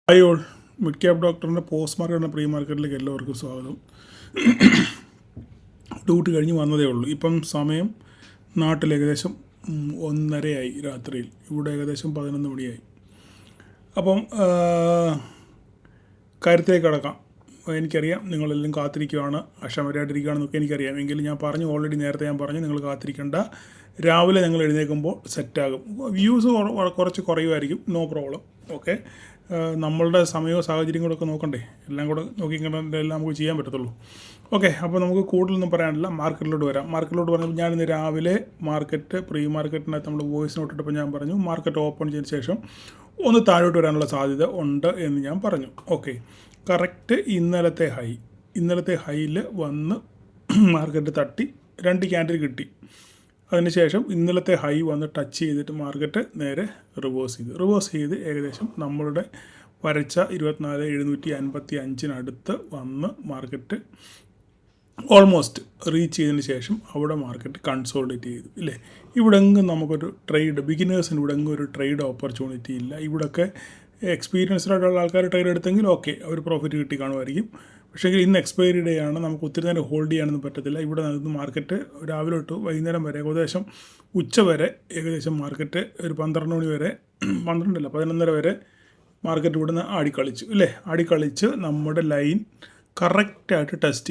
Hi all, mid cap ഡോക്ടറിൻ്റെ post market എന്ന pre മാർക്കറ്റിലേക്ക് എല്ലാവർക്കും സ്വാഗതം. ഡ്യൂട്ടി കഴിഞ്ഞ് വന്നതേ ഉള്ളൂ. ഇപ്പം സമയം നാട്ടിൽ ഏകദേശം 1:30 രാത്രിയിൽ. ഇവിടെ ഏകദേശം 11 മണിയായി. അപ്പം കാര്യത്തിലേക്ക് കടക്കാം. എനിക്കറിയാം നിങ്ങളെല്ലാം കാത്തിരിക്കുകയാണ്, അക്ഷമരായിട്ടിരിക്കുകയാണെന്നൊക്കെ എനിക്കറിയാം. എങ്കിലും ഞാൻ പറഞ്ഞു, ഓൾറെഡി നേരത്തെ ഞാൻ പറഞ്ഞു, നിങ്ങൾ കാത്തിരിക്കേണ്ട. രാവിലെ നിങ്ങൾ എഴുന്നേൽക്കുമ്പോൾ സെറ്റാകും. വ്യൂസ് കുറച്ച് കുറയുമായിരിക്കും, നോ പ്രോബ്ലം. ഓക്കെ, നമ്മളുടെ സമയവും സാഹചര്യങ്ങളൊക്കെ നോക്കണ്ടേ, എല്ലാം കൂടെ നോക്കിക്കണ്ടെല്ലാം നമുക്ക് ചെയ്യാൻ പറ്റത്തുള്ളൂ. ഓക്കെ, അപ്പോൾ നമുക്ക് കൂടുതലൊന്നും പറയാനില്ല, മാർക്കറ്റിലോട്ട് വരാം. മാർക്കറ്റിലോട്ട് പറഞ്ഞപ്പോൾ ഞാനിന്ന് രാവിലെ പ്രീ മാർക്കറ്റിനകത്ത് നമ്മൾ വോയിസ് നോട്ടിട്ടപ്പോൾ ഞാൻ പറഞ്ഞു മാർക്കറ്റ് ഓപ്പൺ ചെയ്തതിന് ശേഷം ഒന്ന് താഴോട്ട് വരാനുള്ള സാധ്യത ഉണ്ട് എന്ന് ഞാൻ പറഞ്ഞു. ഓക്കെ, കറക്റ്റ് ഇന്നലത്തെ ഹൈയിൽ വന്ന് മാർക്കറ്റ് തട്ടി 2 ക്യാൻഡിൽ കിട്ടി. അതിനുശേഷം ഇന്നലത്തെ ഹൈ വന്ന് ടച്ച് ചെയ്തിട്ട് മാർക്കറ്റ് നേരെ റിവേഴ്സ് ചെയ്ത് ഏകദേശം നമ്മളുടെ വരച്ച 24,755 വന്ന് മാർക്കറ്റ് ഓൾമോസ്റ്റ് റീച്ച് ചെയ്തതിന് ശേഷം അവിടെ മാർക്കറ്റ് കൺസോളിഡേറ്റ് ചെയ്തു ഇല്ലേ. ഇവിടെങ്ങും നമുക്കൊരു ബിഗിനേഴ്സിന് ഇവിടെങ്ങും ഒരു ട്രേഡ് ഓപ്പർച്യൂണിറ്റി ഇല്ല. ഇവിടെയൊക്കെ എക്സ്പീരിയൻസ്ഡായിട്ടുള്ള ആൾക്കാർ ട്രേഡ് എടുത്തെങ്കിൽ ഓക്കെ, അവർ പ്രോഫിറ്റ് കിട്ടി കാണുമായിരിക്കും. പക്ഷേ ഇന്ന് എക്സ്പയറി ഡേ ആണ്, നമുക്ക് ഒത്തിരി നേരം ഹോൾഡ് ചെയ്യാനൊന്നും പറ്റത്തില്ല. ഇവിടെ നിന്ന് മാർക്കറ്റ് രാവിലെ തൊട്ട് വൈകുന്നേരം വരെ ഏകദേശം ഉച്ച വരെ ഏകദേശം മാർക്കറ്റ് ഒരു 12 മണി വരെ 11:30 വരെ മാർക്കറ്റ് ഇവിടെ നിന്ന് ആടിക്കളിച്ച് നമ്മുടെ ലൈൻ കറക്റ്റായിട്ട് ടെസ്റ്റ്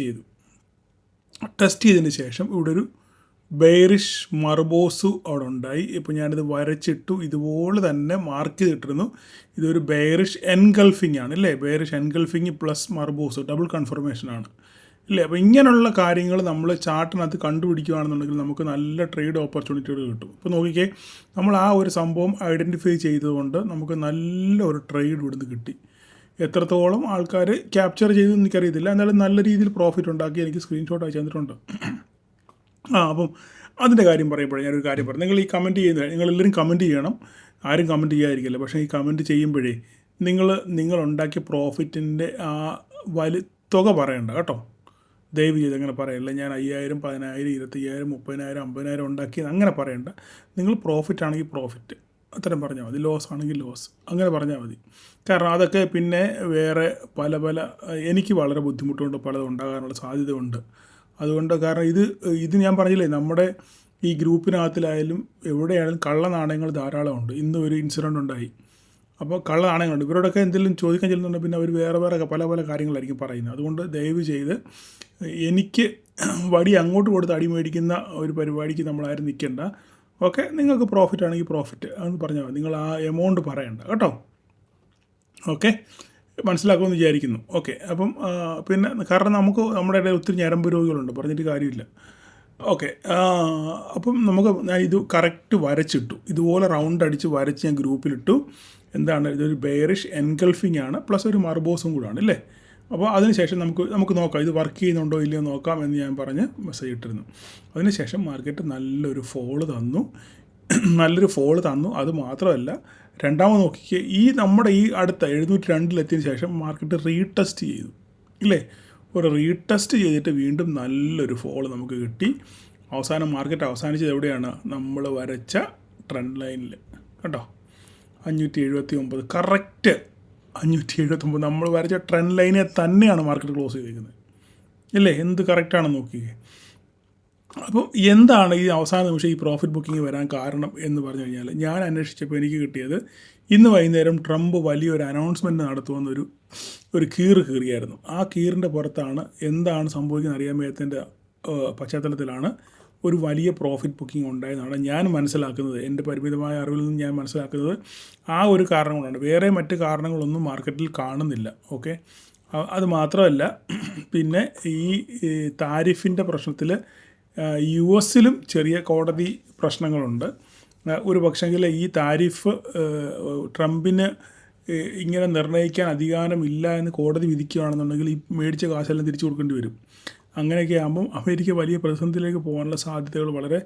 ചെയ്തതിന് ശേഷം ഇവിടെ ഒരു ബെയറിഷ് മർബോസ് അവിടെ ഉണ്ടായി. ഇപ്പോൾ ഞാനിത് വരച്ചിട്ടു, ഇതുപോലെ തന്നെ മാർക്ക് ചെയ്തിട്ടിരുന്നു. ഇതൊരു ബെയറിഷ് എൻഗൾഫിംഗ് ആണ് ഇല്ലേ. ബെയറിഷ് എൻഗൾഫിംഗ് പ്ലസ് മർബോസ് ഡബിൾ കൺഫർമേഷനാണ് ഇല്ലേ. അപ്പോൾ ഇങ്ങനെയുള്ള കാര്യങ്ങൾ നമ്മൾ ചാർട്ടിനകത്ത് കണ്ടുപിടിക്കുകയാണെന്നുണ്ടെങ്കിൽ നമുക്ക് നല്ല ട്രേഡ് ഓപ്പർച്യൂണിറ്റികൾ കിട്ടും. ഇപ്പോൾ നോക്കിക്കേ, നമ്മൾ ആ ഒരു സംഭവം ഐഡൻറ്റിഫൈ ചെയ്തുകൊണ്ട് നമുക്ക് നല്ല ഒരു ട്രേഡ് ഇവിടുന്ന് കിട്ടി. എത്രത്തോളം ആൾക്കാർ ക്യാപ്ചർ ചെയ്തെന്ന് എനിക്കറിയത്തില്ല, എന്നാലും നല്ല രീതിയിൽ പ്രോഫിറ്റ് ഉണ്ടാക്കി എനിക്ക് സ്ക്രീൻഷോട്ട് അയച്ചു തന്നിട്ടുണ്ട്. അപ്പം അതിൻ്റെ കാര്യം പറയുമ്പോഴേ ഞാനൊരു കാര്യം പറഞ്ഞു. നിങ്ങൾ ഈ കമൻറ്റ് ചെയ്യുന്നത്, നിങ്ങളെല്ലാവരും കമൻറ്റ് ചെയ്യണം, ആരും കമൻറ്റ് ചെയ്യാതിരിക്കില്ല. പക്ഷേ ഈ കമൻറ്റ് ചെയ്യുമ്പോഴേ നിങ്ങളുണ്ടാക്കിയ പ്രോഫിറ്റിൻ്റെ ആ തുക പറയണ്ട കേട്ടോ. ദയവ് ചെയ്ത് അങ്ങനെ പറയല്ല. ഞാൻ 5,000, 10,000, 25,000, 30,000, 50,000 ഉണ്ടാക്കിയത് അങ്ങനെ പറയണ്ട. നിങ്ങൾ പ്രോഫിറ്റ് ആണെങ്കിൽ പ്രോഫിറ്റ് അത്രയും പറഞ്ഞാൽ മതി, ലോസ് ആണെങ്കിൽ ലോസ് അങ്ങനെ പറഞ്ഞാൽ മതി. കാരണം അതൊക്കെ പിന്നെ വേറെ പല എനിക്ക് വളരെ ബുദ്ധിമുട്ടുണ്ട്, പലതും ഉണ്ടാകാനുള്ള സാധ്യതയുണ്ട്. അതുകൊണ്ട് കാരണം ഇത് ഞാൻ പറഞ്ഞില്ലേ, നമ്മുടെ ഈ ഗ്രൂപ്പിനകത്തിലായാലും എവിടെയായാലും കള്ള നാണയങ്ങൾ ധാരാളമുണ്ട്. ഇന്ന് ഒരു ഇൻസിഡൻറ്റ് ഉണ്ടായി. അപ്പോൾ കള്ള നാണയങ്ങളുണ്ട്. ഇവരോടൊക്കെ എന്തെങ്കിലും ചോദിക്കാൻ ചെല്ലുന്നുണ്ട്, പിന്നെ അവർ വേറെ പല കാര്യങ്ങളായിരിക്കും പറയുന്നത്. അതുകൊണ്ട് ദയവ് ചെയ്ത് എനിക്ക് വടി അങ്ങോട്ട് കൊടുത്ത് അടി മേടിക്കുന്ന ഒരു പരിപാടിക്ക് നമ്മളാരും നിൽക്കേണ്ട. ഓക്കെ, നിങ്ങൾക്ക് പ്രോഫിറ്റ് ആണെങ്കിൽ പ്രോഫിറ്റ് എന്ന് പറഞ്ഞാൽ മതി, നിങ്ങൾ ആ എമൗണ്ട് പറയണ്ട കേട്ടോ. ഓക്കെ, മനസ്സിലാക്കുമെന്ന് വിചാരിക്കുന്നു. ഓക്കെ, അപ്പം പിന്നെ കാരണം നമ്മുടെ ഇടയിൽ ഒത്തിരി ഞരമ്പ് രോഗികളുണ്ട്, പറഞ്ഞിട്ട് കാര്യമില്ല. ഓക്കെ, അപ്പം ഞാൻ ഇത് കറക്റ്റ് വരച്ചിട്ടു, ഇതുപോലെ റൗണ്ട് അടിച്ച് വരച്ച് ഞാൻ ഗ്രൂപ്പിലിട്ടു. എന്താണ്, ഇതൊരു ബെയറിഷ് എൻഗൾഫിംഗ് ആണ്, പ്ലസ് ഒരു മർബോസും കൂടാണ് അല്ലേ. അപ്പോൾ അതിനുശേഷം നമുക്ക് നോക്കാം ഇത് വർക്ക് ചെയ്യുന്നുണ്ടോ ഇല്ലയോ നോക്കാം എന്ന് ഞാൻ പറഞ്ഞ് മെസ്സേജ് ഇട്ടിരുന്നു. അതിനുശേഷം മാർക്കറ്റ് നല്ലൊരു ഫോള് തന്നു. അത് മാത്രമല്ല, രണ്ടാമത് നോക്കിക്കേ, നമ്മുടെ ഈ അടുത്ത 702 ശേഷം മാർക്കറ്റ് റീടെസ്റ്റ് ചെയ്തു ഇല്ലേ. ഒരു റീടെസ്റ്റ് ചെയ്തിട്ട് വീണ്ടും നല്ലൊരു ഫോള് നമുക്ക് കിട്ടി. അവസാനം മാർക്കറ്റ് അവസാനിച്ചത് എവിടെയാണ്, നമ്മൾ വരച്ച ട്രെൻഡ് ലൈനിൽ കേട്ടോ. 579 കറക്റ്റ് 579 നമ്മൾ വരച്ച ട്രെൻഡ് ലൈനെ തന്നെയാണ് മാർക്കറ്റ് ക്ലോസ് ചെയ്തിരിക്കുന്നത് ഇല്ലേ. എന്ത് കറക്റ്റാണെന്ന് നോക്കിയേ. അപ്പോൾ എന്താണ് ഈ അവസാന നിമിഷം ഈ പ്രോഫിറ്റ് ബുക്കിംഗ് വരാൻ കാരണം എന്ന് പറഞ്ഞു കഴിഞ്ഞാൽ, ഞാൻ അന്വേഷിച്ചപ്പോൾ എനിക്ക് കിട്ടിയത്, ഇന്ന് വൈകുന്നേരം ട്രംപ് വലിയൊരു അനൗൺസ്മെൻറ്റ് നടത്തുമെന്നൊരു കീറിയായിരുന്നു. ആ കീറിൻ്റെ പുറത്താണ് എന്താണ് സംഭവിക്കുന്നത് അറിയാൻ വയ്യാത്തതിൻ്റെ പശ്ചാത്തലത്തിലാണ് ഒരു വലിയ പ്രോഫിറ്റ് ബുക്കിംഗ് ഉണ്ടായതാണ് ഞാൻ മനസ്സിലാക്കുന്നത്. എൻ്റെ പരിമിതമായ അറിവിൽ നിന്ന് ഞാൻ മനസ്സിലാക്കുന്നത് ആ ഒരു കാരണം കൊണ്ടാണ്. വേറെ മറ്റ് കാരണങ്ങളൊന്നും മാർക്കറ്റിൽ കാണുന്നില്ല. ഓക്കെ, അത് മാത്രമല്ല, പിന്നെ ഈ താരിഫിൻ്റെ പ്രശ്നത്തിൽ US-ലും ചെറിയ കോടതി പ്രശ്നങ്ങളുണ്ട്. ഒരു പക്ഷെങ്കിൽ ഈ താരിഫ് ട്രംപിന് ഇങ്ങനെ നിർണ്ണയിക്കാൻ അധികാരമില്ല എന്ന് കോടതി വിധിക്കുകയാണെന്നുണ്ടെങ്കിൽ ഈ മേടിച്ച കാശെല്ലാം തിരിച്ചു കൊടുക്കേണ്ടി വരും. അങ്ങനെയൊക്കെ ആകുമ്പം അമേരിക്ക വലിയ പ്രതിസന്ധിയിലേക്ക് പോകാനുള്ള സാധ്യതകൾ വളരെ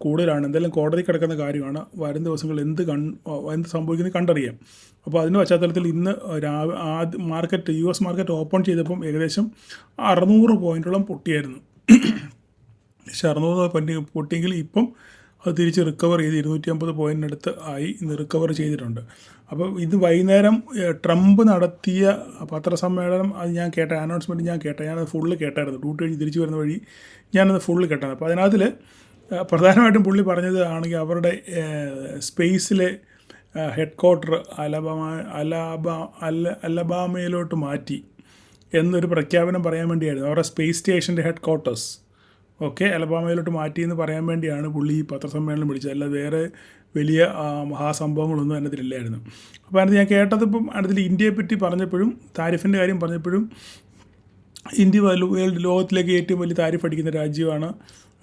കൂടുതലാണ്. എന്തായാലും കോടതി കിടക്കുന്ന കാര്യമാണ്. വരും ദിവസങ്ങളിൽ എന്ത് സംഭവിക്കുന്നത് കണ്ടറിയാം. അപ്പോൾ അതിൻ്റെ പശ്ചാത്തലത്തിൽ ഇന്ന് US മാർക്കറ്റ് ഓപ്പൺ ചെയ്തപ്പം ഏകദേശം 600 പോയിൻറ്റോളം പൊട്ടിയായിരുന്നു. 600 പൊട്ടിയെങ്കിൽ ഇപ്പം അത് തിരിച്ച് റിക്കവർ ചെയ്ത് 250 പോയിൻറ്റിനടുത്ത് ആയി ഇന്ന് റിക്കവർ ചെയ്തിട്ടുണ്ട്. അപ്പോൾ ഇത് വൈകുന്നേരം ട്രംപ് നടത്തിയ പത്രസമ്മേളനം അത് ഞാൻ കേട്ട അനൗൺസ്മെൻറ്റ് ഞാനത് ഫുള്ള് കേട്ടായിരുന്നു. ഡ്യൂട്ടി കഴിഞ്ഞ് തിരിച്ച് വരുന്ന വഴി ഞാനത് ഫുള്ള് കേട്ടായിരുന്നു. അപ്പോൾ അതിനകത്തിൽ പ്രധാനമായിട്ടും പുള്ളി പറഞ്ഞത് ആണെങ്കിൽ അവരുടെ സ്പേസിലെ ഹെഡ് ക്വാർട്ടർ അലബാമയിലോട്ട് മാറ്റി എന്നൊരു പ്രഖ്യാപനം പറയാൻ വേണ്ടിയായിരുന്നു. അവരുടെ സ്പേസ് സ്റ്റേഷൻ്റെ ഹെഡ് ക്വാർട്ടേഴ്സ് അലബാമയിലോട്ട് മാറ്റി എന്ന് പറയാൻ വേണ്ടിയാണ് പുള്ളി ഈ പത്രസമ്മേളനം വിളിച്ചത്. അല്ല വേറെ വലിയ മഹാസംഭവങ്ങളൊന്നും അതിനകത്തിലില്ലായിരുന്നു. അപ്പോൾ അതിനകത്ത് ഞാൻ കേട്ടതിപ്പം അതിൽ ഇന്ത്യയെ പറ്റി പറഞ്ഞപ്പോഴും താരിഫിൻ്റെ കാര്യം പറഞ്ഞപ്പോഴും ഇന്ത്യ ലോകത്തിലേക്ക് ഏറ്റവും വലിയ താരിഫ് അടിക്കുന്ന രാജ്യമാണ്,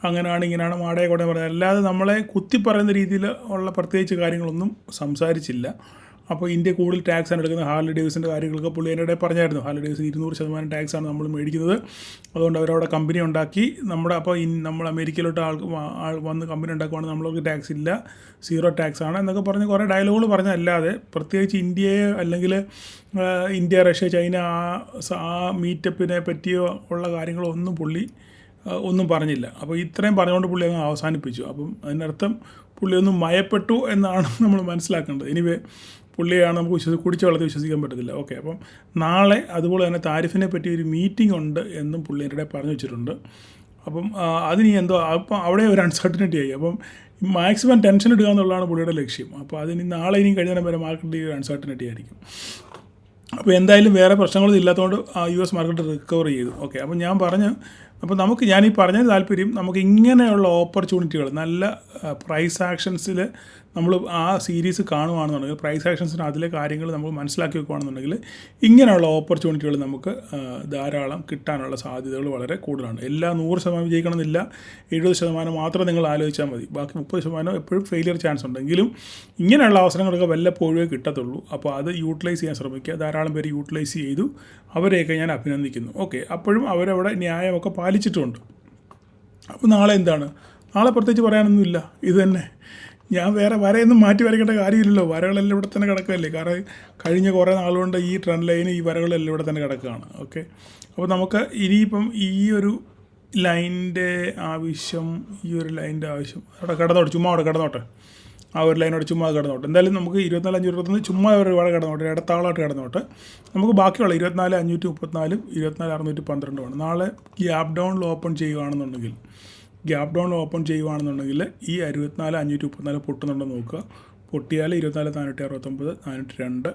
അങ്ങനെയാണ് ഇങ്ങനെയാണ് മാടയെ കൂടെ പറഞ്ഞത്. അല്ലാതെ നമ്മളെ കുത്തി പറയുന്ന രീതിയിൽ ഉള്ള പ്രത്യേകിച്ച് കാര്യങ്ങളൊന്നും സംസാരിച്ചില്ല. അപ്പോൾ ഇന്ത്യ കൂടുതൽ ടാക്സാണ് എടുക്കുന്നത്. ഹാർലി ഡേവിസിൻ്റെ കാര്യങ്ങളൊക്കെ പുള്ളി എന്നോട് പറഞ്ഞായിരുന്നു. ഹാർലി ഡേവിസിന് 200% ടാക്സാണ് നമ്മൾ മേടിക്കുന്നത്. അതുകൊണ്ട് അവരവിടെ കമ്പനി ഉണ്ടാക്കി അപ്പോൾ നമ്മൾ അമേരിക്കയിലോട്ട് ആൾ വന്ന് കമ്പനി ഉണ്ടാക്കുവാണെങ്കിൽ നമ്മൾക്ക് ടാക്സ് ഇല്ല, 0 ടാക്സാണ് എന്നൊക്കെ പറഞ്ഞ് കുറേ ഡയലോഗുകൾ പറഞ്ഞല്ലാതെ പ്രത്യേകിച്ച് ഇന്ത്യയെ അല്ലെങ്കിൽ ഇന്ത്യ, റഷ്യ, ചൈന ആ മീറ്റപ്പിനെ പറ്റിയോ ഉള്ള കാര്യങ്ങളൊന്നും പുള്ളി ഒന്നും പറഞ്ഞില്ല. അപ്പോൾ ഇത്രയും പറഞ്ഞുകൊണ്ട് പുള്ളി അങ്ങ് അവസാനിപ്പിച്ചു. അപ്പം അതിനർത്ഥം പുള്ളി ഒന്നും മയപ്പെട്ടു എന്നാണ് നമ്മൾ മനസ്സിലാക്കേണ്ടത്. എനിവേ പുള്ളിയാണ് നമുക്ക് കുടിച്ച വെള്ളത്തിൽ വിശ്വസിക്കാൻ പറ്റത്തില്ല. അപ്പം നാളെ അതുപോലെ തന്നെ താരിഫിനെ പറ്റി ഒരു മീറ്റിംഗ് ഉണ്ട് എന്നും പുള്ളി എൻ്റെ പറഞ്ഞു വെച്ചിട്ടുണ്ട്. അപ്പം അതിന് എന്തോ അപ്പം അവിടെ ഒരു അൺസർട്ടനിറ്റി ആയി. അപ്പം മാക്സിമം ടെൻഷൻ ഇടുക എന്നുള്ളതാണ് പുള്ളിയുടെ ലക്ഷ്യം. അപ്പോൾ അതിന് നാളെ ഇനിയും കഴിഞ്ഞ വരെ മാർക്കറ്റിൽ ഒരു അൺസർട്ടനിറ്റി ആയിരിക്കും. അപ്പോൾ എന്തായാലും വേറെ പ്രശ്നങ്ങളൊന്നും ഇല്ലാത്തതുകൊണ്ട് US മാർക്കറ്റ് റിക്കവർ ചെയ്തു. അപ്പം ഞാൻ ഞാനീ പറഞ്ഞ താല്പര്യം നമുക്ക് ഇങ്ങനെയുള്ള ഓപ്പർച്യൂണിറ്റികൾ നല്ല പ്രൈസ് ആക്ഷൻസിൽ നമ്മൾ ആ സീരീസ് കാണുകയാണെന്നുണ്ടെങ്കിൽ, പ്രൈസ് ആക്ഷൻസിന് അതിലെ കാര്യങ്ങൾ നമ്മൾ മനസ്സിലാക്കി വെക്കുകയാണെന്നുണ്ടെങ്കിൽ ഇങ്ങനെയുള്ള ഓപ്പർച്യൂണിറ്റികൾ നമുക്ക് ധാരാളം കിട്ടാനുള്ള സാധ്യതകൾ വളരെ കൂടുതലാണ്. എല്ലാ 100% വിജയിക്കണമെന്നില്ല, 70% മാത്രം നിങ്ങൾ ആലോചിച്ചാൽ മതി. ബാക്കി 30% എപ്പോഴും ഫെയിലിയർ ചാൻസ് ഉണ്ടെങ്കിലും ഇങ്ങനെയുള്ള അവസരങ്ങളൊക്കെ വല്ലപ്പോഴേ കിട്ടത്തുള്ളൂ. അപ്പോൾ അത് യൂട്ടിലൈസ് ചെയ്യാൻ ശ്രമിക്കുക. ധാരാളം പേര് യൂട്ടിലൈസ് ചെയ്തു, അവരെയൊക്കെ ഞാൻ അഭിനന്ദിക്കുന്നു. അപ്പോഴും അവരവിടെ ന്യായമൊക്കെ പാലിച്ചിട്ടുമുണ്ട്. അപ്പോൾ നാളെ എന്താണ്? നാളെ പ്രത്യേകിച്ച് പറയാനൊന്നുമില്ല, ഇത് തന്നെ. ഞാൻ വേറെ വരയൊന്നും മാറ്റി വരയ്ക്കേണ്ട കാര്യമില്ലല്ലോ. വരകളെല്ലാം ഇവിടെ തന്നെ കിടക്കുകയല്ലേ. കാരണം കഴിഞ്ഞ കുറേ നാളുകൊണ്ട് ഈ ട്രെൻഡ് ലൈന് ഈ വരകളെല്ലാം ഇവിടെ തന്നെ കിടക്കുകയാണ്. അപ്പോൾ നമുക്ക് ഇനിയിപ്പം ഈ ഒരു ലൈനിൻ്റെ ആവശ്യം അവിടെ കിടന്നോട്ടെ, ചുമ്മാ അവിടെ കിടന്നോട്ടെ. ആ ഒരു ലൈനോട് ചുമ്മാ കിടന്നോട്ടെ. എന്തായാലും നമുക്ക് 24,521 ചുമ്മാ ഒരു ഇവിടെ കിടന്നോട്ടെ, ഇടത്താളായിട്ട് കിടന്നോട്ടെ. നമുക്ക് ബാക്കിയുള്ള 24,534 24,612 നാളെ ഗ്യാപ്പ് ഡൗണിൽ ഓപ്പൺ ചെയ്യുകയാണെന്നുണ്ടെങ്കിൽ ഈ 64,534 പൊട്ടുന്നുണ്ടെന്ന് നോക്കുക. പൊട്ടിയാൽ 24,469 402,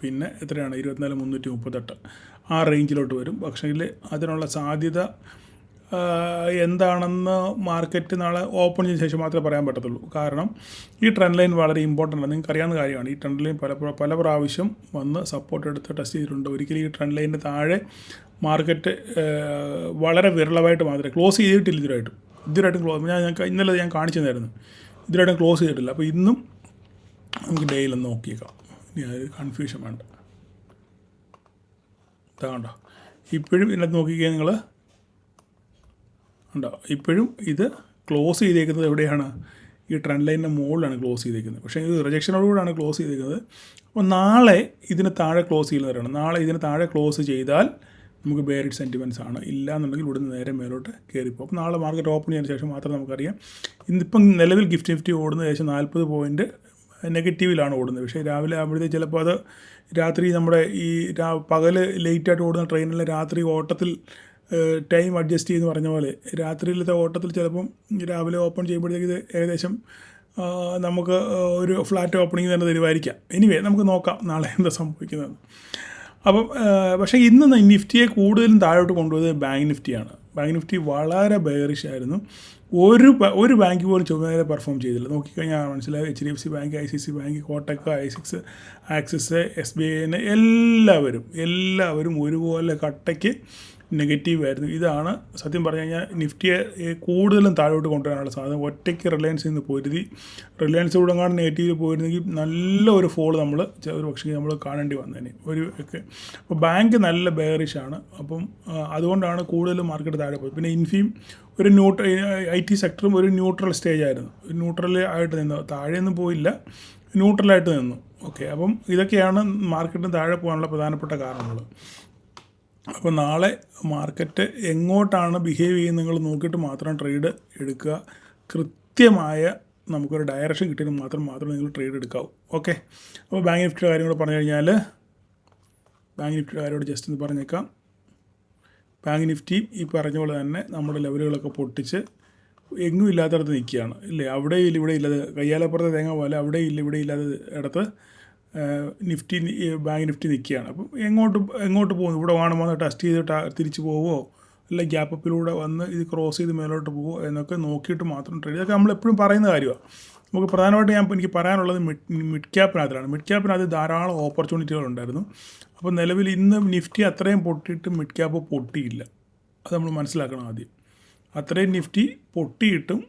പിന്നെ എത്രയാണ് 24,338 ആ റേഞ്ചിലോട്ട് വരും. പക്ഷേ അതിനുള്ള സാധ്യത എന്താണെന്ന് മാർക്കറ്റ് നാളെ ഓപ്പൺ ചെയ്ത ശേഷം മാത്രമേ പറയാൻ പറ്റത്തുള്ളൂ. കാരണം ഈ ട്രെൻഡ് ലൈൻ വളരെ ഇമ്പോർട്ടൻ്റ് ആണ്. നിങ്ങൾക്ക് അറിയാവുന്ന കാര്യമാണ്. ഈ ട്രെൻഡ് ലൈൻ പല പ്രാവശ്യം വന്ന് സപ്പോർട്ട് എടുത്ത് ടെസ്റ്റ് ചെയ്തിട്ടുണ്ട്. ഒരിക്കലും ഈ ട്രെൻഡ് ലൈനിൻ്റെ താഴെ മാർക്കറ്റ് വളരെ വിരളമായിട്ട് മാത്രമേ ക്ലോസ് ചെയ്തിട്ടില്ല. ഇതുവരായിട്ടും ഇന്നലെ ഞാൻ കാണിച്ചു തന്നായിരുന്നു. ഇതിലായിട്ടും ക്ലോസ് ചെയ്തിട്ടില്ല. അപ്പോൾ ഇന്നും നമുക്ക് ഡെയിലൊന്ന് നോക്കിയേക്കാം. ഇനി അത് കൺഫ്യൂഷൻ വേണ്ട. കണ്ടോ, ഇപ്പോഴും ഇതിനകത്ത് നോക്കിക്കേ നിങ്ങൾ ഉണ്ടോ. ഇപ്പോഴും ഇത് ക്ലോസ് ചെയ്തേക്കുന്നത് എവിടെയാണ്? ഈ ട്രെൻഡ് ലൈനിൻ്റെ മുകളിലാണ് ക്ലോസ് ചെയ്തേക്കുന്നത്. പക്ഷേ ഇത് റിജക്ഷനോടുകൂടാണ് ക്ലോസ് ചെയ്തേക്കുന്നത്. അപ്പോൾ നാളെ ഇതിന് താഴെ ക്ലോസ് ചെയ്യുന്നവരാണ്. നാളെ ഇതിന് താഴെ ക്ലോസ് ചെയ്താൽ നമുക്ക് ബെയറിഷ് സെൻറ്റിമെൻറ്റ്സ് ആണ്. ഇല്ല എന്നുണ്ടെങ്കിൽ ഇവിടുന്ന് നേരെ മേലോട്ട് കയറിപ്പോൾ. അപ്പോൾ നാളെ മാർക്കറ്റ് ഓപ്പൺ ചെയ്തതിന് ശേഷം മാത്രം നമുക്കറിയാം. ഇന്നിപ്പം നിലവിൽ നിഫ്റ്റി ഓടുന്നത് ഏകദേശം 40 പോയിൻറ്റ് നെഗറ്റീവിലാണ് ഓടുന്നത്. പക്ഷേ രാവിലെ ആകുമ്പോഴത്തേക്ക് ചിലപ്പോൾ അത് രാത്രി നമ്മുടെ ഈ പകൽ ലേറ്റായിട്ട് ഓടുന്ന ട്രെയിനിലെ രാത്രി ഓട്ടത്തിൽ ടൈം അഡ്ജസ്റ്റ് ചെയ്യുമെന്ന് പറഞ്ഞ പോലെ രാത്രിയിലത്തെ ഓട്ടത്തിൽ ചിലപ്പം രാവിലെ ഓപ്പൺ ചെയ്യുമ്പോഴത്തേക്ക് ഇത് ഏകദേശം നമുക്ക് ഒരു ഫ്ലാറ്റ് ഓപ്പണിങ് തന്നെ തരുമായിരിക്കാം. എനിവേ നമുക്ക് നോക്കാം നാളെ എന്താ സംഭവിക്കുന്നത്. അപ്പം പക്ഷേ ഇന്ന് നിഫ്റ്റിയെ കൂടുതലും താഴോട്ട് കൊണ്ടുപോയത് ബാങ്ക് നിഫ്റ്റിയാണ്. ബാങ്ക് നിഫ്റ്റി വളരെ ബെയറിഷ് ആയിരുന്നു. ഒരു ബാങ്ക് പോലും ചുമതല പെർഫോം ചെയ്തില്ല. നോക്കിക്കഴിഞ്ഞാൽ മനസ്സിലായി. HDFC bank, ICICI bank, Kotak, axis, SBI എല്ലാവരും ഒരുപോലെ കട്ടയ്ക്ക് നെഗറ്റീവായിരുന്നു. ഇതാണ് സത്യം പറഞ്ഞു കഴിഞ്ഞാൽ നിഫ്റ്റിയെ കൂടുതലും താഴോട്ട് കൊണ്ടുവരാനുള്ള സാധ്യത. ഒറ്റയ്ക്ക് റിലയൻസിൽ നിന്ന് പോരുതി. റിലയൻസ് കൂടെങ്ങാണ്ട് നെഗറ്റീവിൽ പോയിരുന്നെങ്കിൽ നല്ലൊരു ഫോൾ ഒരു പക്ഷേ നമ്മൾ കാണേണ്ടി വന്നതിന് അപ്പോൾ ബാങ്ക് നല്ല ബെയറിഷാണ്. അപ്പം അതുകൊണ്ടാണ് കൂടുതലും മാർക്കറ്റ് താഴെ പോയത്. പിന്നെ ഇൻഫിയും ഒരു IT സെക്ടറും ഒരു ന്യൂട്രൽ സ്റ്റേജ് ആയിരുന്നു. ന്യൂട്രൽ ആയിട്ട് നിന്നു, താഴെയൊന്നും പോയില്ല, ന്യൂട്രലായിട്ട് നിന്നു. അപ്പം ഇതൊക്കെയാണ് മാർക്കറ്റിന് താഴെ പോകാനുള്ള പ്രധാനപ്പെട്ട കാരണങ്ങൾ. അപ്പോൾ നാളെ മാർക്കറ്റ് എങ്ങോട്ടാണ് ബിഹേവ് ചെയ്യുന്നത് നിങ്ങൾ നോക്കിയിട്ട് മാത്രം ട്രേഡ് എടുക്കുക. കൃത്യമായ നമുക്കൊരു ഡയറക്ഷൻ കിട്ടിയാൽ മാത്രമേ നിങ്ങൾ ട്രേഡ് എടുക്കാവൂ. ഓക്കെ, അപ്പോൾ ബാങ്ക് നിഫ്റ്റിയുടെ കാര്യം കൂടെ പറഞ്ഞു കഴിഞ്ഞാൽ ബാങ്ക് നിഫ്റ്റിയുടെ കാര്യമോട് ജസ്റ്റ് ഒന്ന് പറഞ്ഞേക്കാം. ബാങ്ക് നിഫ്റ്റി ഈ പറഞ്ഞ പോലെ തന്നെ നമ്മുടെ ലെവലുകളൊക്കെ പൊട്ടിച്ച് എങ്ങും ഇല്ലാത്തടത്ത് നിൽക്കുകയാണ് ഇല്ലേ. അവിടെ ഇല്ല ഇവിടെ ഇല്ലാതെ കയ്യാലപ്പുറത്തെ തേങ്ങ പോലെ അവിടെ ഇല്ല ഇവിടെ ഇല്ലാതെ ഇടത്ത് നിഫ്റ്റി ബാങ്ക് നിഫ്റ്റി നിൽക്കുകയാണ്. അപ്പം എങ്ങോട്ട് പോകുന്നു? ഇവിടെ വേണമെന്ന് ടെസ്റ്റ് ചെയ്തിട്ട് തിരിച്ച് പോവുമോ അല്ല ഗ്യാപ്പ് അപ്പിലൂടെ വന്ന് ഇത് ക്രോസ് ചെയ്ത് മേലോട്ട് പോകുമോ എന്നൊക്കെ നോക്കിയിട്ട് മാത്രം ട്രേഡ്. ഇതൊക്കെ നമ്മളെപ്പോഴും പറയുന്ന കാര്യമാണ്. നമുക്ക് പ്രധാനമായിട്ട് എനിക്ക് പറയാനുള്ളത് മിഡ് ക്യാപ്പിനകത്തിലാണ്. മിഡ് ക്യാപ്പിനകത്ത് ധാരാളം ഓപ്പർച്യൂണിറ്റികളുണ്ടായിരുന്നു. അപ്പോൾ നിലവിൽ ഇന്ന് നിഫ്റ്റി അത്രയും പൊട്ടിയിട്ട് മിഡ് ക്യാപ്പ് പൊട്ടിയില്ല. അത് നമ്മൾ മനസ്സിലാക്കണം ആദ്യം. അത്രയും നിഫ്റ്റി പൊട്ടിയിട്ടും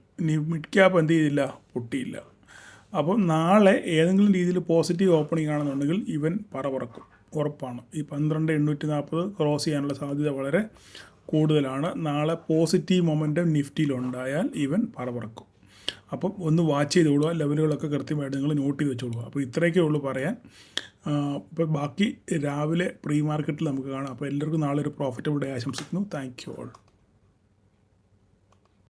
മിഡ് ക്യാപ്പ് എന്ത് ചെയ്തില്ല? പൊട്ടിയില്ല. അപ്പം നാളെ ഏതെങ്കിലും രീതിയിൽ പോസിറ്റീവ് ഓപ്പണിംഗ് ആണെന്നുണ്ടെങ്കിൽ ഇവൻ പറക്കും, ഉറപ്പാണ്. ഈ 12,840 ക്രോസ് ചെയ്യാനുള്ള സാധ്യത വളരെ കൂടുതലാണ്. നാളെ പോസിറ്റീവ് മൊമെൻറ്റം നിഫ്റ്റിയിലുണ്ടായാൽ ഇവൻ പറക്കും. അപ്പം ഒന്ന് വാച്ച് ചെയ്തോളുക, ലെവലുകളൊക്കെ കൃത്യമായിട്ട് നിങ്ങൾ നോട്ട് ചെയ്ത് വെച്ചോളുക. അപ്പോൾ ഇത്രയൊക്കെ ഉള്ളൂ പറയാൻ. ഇപ്പോൾ ബാക്കി രാവിലെ പ്രീ മാർക്കറ്റിൽ നമുക്ക് കാണാം. അപ്പോൾ എല്ലാവർക്കും നാളെ ഒരു പ്രോഫിറ്റബിൾ ഡേ ആശംസിക്കുന്നു. Thank you all.